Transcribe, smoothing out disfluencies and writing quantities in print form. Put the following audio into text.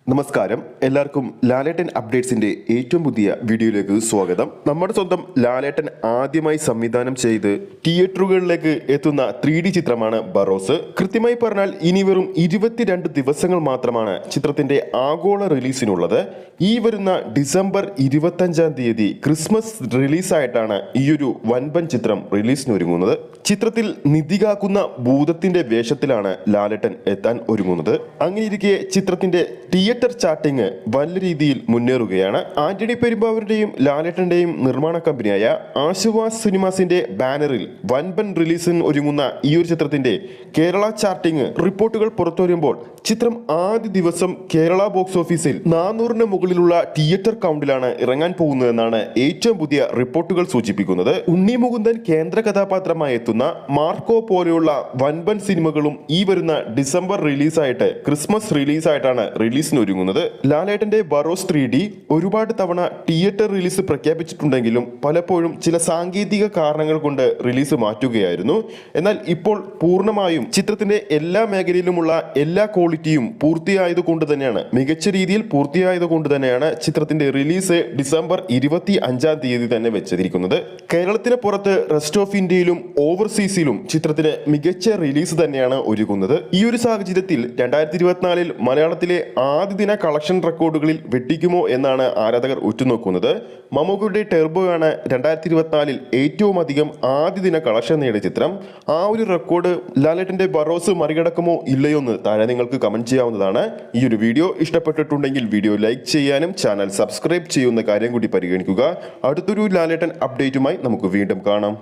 നമസ്കാരം, എല്ലാവർക്കും ലാലേട്ടൻ അപ്ഡേറ്റ്സിന്റെ ഏറ്റവും പുതിയ വീഡിയോയിലേക്ക് സ്വാഗതം. നമ്മുടെ സ്വന്തം ലാലേട്ടൻ ആദ്യമായി സംവിധാനം ചെയ്ത് തിയേറ്ററുകളിലേക്ക് എത്തുന്ന 3D ചിത്രമാണ് ബറോസ്. കൃത്യമായി പറഞ്ഞാൽ ഇനി വെറും 22 ദിവസങ്ങൾ മാത്രമാണ് ചിത്രത്തിന്റെ ആഗോള റിലീസിനുള്ളത്. ഈ വരുന്ന ഡിസംബർ 25-ാം തീയതി ക്രിസ്മസ് റിലീസായിട്ടാണ് ഈയൊരു വൻപൻ ചിത്രം റിലീസിനൊരുങ്ങുന്നത്. ചിത്രത്തിൽ നിധി കാക്കുന്ന ഭൂതത്തിന്റെ വേഷത്തിലാണ് ലാലേട്ടൻ എത്താൻ ഒരുങ്ങുന്നത്. അങ്ങനെയിരിക്കെ ചിത്രത്തിന്റെ തിയേറ്റർ ചാർട്ടിങ് വലിയ രീതിയിൽ മുന്നേറുകയാണ്. ആന്റണി പെരുമ്പാവൂരിന്റെയും ലാലേട്ടന്റെയും നിർമ്മാണ കമ്പനിയായ ആശുവാസ് സിനിമാസിന്റെ ബാനറിൽ വൻപൻ റിലീസിന് ഒരുങ്ങുന്ന ഈ ഒരു ചിത്രത്തിന്റെ കേരള ചാർട്ടിങ് റിപ്പോർട്ടുകൾ പുറത്തുവരുമ്പോൾ ചിത്രം ആദ്യ ദിവസം കേരള ബോക്സ് ഓഫീസിൽ 400-ന് മുകളിലുള്ള തിയേറ്റർ കൗണ്ടിലാണ് ഇറങ്ങാൻ പോകുന്നതെന്നാണ് ഏറ്റവും പുതിയ റിപ്പോർട്ടുകൾ സൂചിപ്പിക്കുന്നത്. ഉണ്ണി മുകുന്ദൻ കേന്ദ്ര കഥാപാത്രമായി എത്തുന്ന മാർക്കോ പോലെയുള്ള വൻപൻ സിനിമകളും ഈ വരുന്ന ഡിസംബർ റിലീസായിട്ട് ക്രിസ്മസ് റിലീസായിട്ടാണ് റിലീസിന് ഒരുങ്ങുന്നത്. ലാലേട്ടന്റെ ബറോസ് 3D ഒരുപാട് തവണ തിയേറ്റർ റിലീസ് പ്രഖ്യാപിച്ചിട്ടുണ്ടെങ്കിലും പലപ്പോഴും ചില സാങ്കേതിക കാരണങ്ങൾ കൊണ്ട് റിലീസ് മാറ്റുകയായിരുന്നു. എന്നാൽ ഇപ്പോൾ പൂർണ്ണമായും ചിത്രത്തിന്റെ എല്ലാ മേഖലയിലുമുള്ള എല്ലാ ക്വാളിറ്റിയും പൂർത്തിയായതുകൊണ്ട് തന്നെയാണ്, മികച്ച രീതിയിൽ പൂർത്തിയായതുകൊണ്ട് തന്നെയാണ് ചിത്രത്തിന്റെ റിലീസ് ഡിസംബർ 25-ാം തീയതി തന്നെ വെച്ചിരിക്കുന്നത്. കേരളത്തിന് പുറത്ത് റെസ്റ്റ് ഓഫ് ഇന്ത്യയിലും ഓവർസീസിലും ചിത്രത്തിന് മികച്ച റിലീസ് തന്നെയാണ് ഒരുങ്ങുന്നത്. ഈ ഒരു സാഹചര്യത്തിൽ 2024 മലയാളത്തിലെ ആദ്യ ദിന കളക്ഷൻ റെക്കോർഡുകളിൽ വെട്ടിക്കുമോ എന്നാണ് ആരാധകർ ഉറ്റുനോക്കുന്നത്. മമ്മൂക്കയുടെ ടെർബോയാണ് 2024 ഏറ്റവും അധികം ആദ്യ ദിന കളക്ഷൻ നേടിയ ചിത്രം. ആ ഒരു റെക്കോർഡ് ലാലേട്ടന്റെ ബറോസ് മറികടക്കുമോ ഇല്ലയോ എന്ന് താഴെ നിങ്ങൾക്ക് കമന്റ് ചെയ്യാവുന്നതാണ്. ഈ ഒരു വീഡിയോ ഇഷ്ടപ്പെട്ടിട്ടുണ്ടെങ്കിൽ വീഡിയോ ലൈക്ക് ചെയ്യാനും ചാനൽ സബ്സ്ക്രൈബ് ചെയ്യുന്ന കാര്യം കൂടി പരിഗണിക്കുക. അടുത്തൊരു ലാലേട്ടൻ അപ്ഡേറ്റുമായി നമുക്ക് വീണ്ടും കാണാം.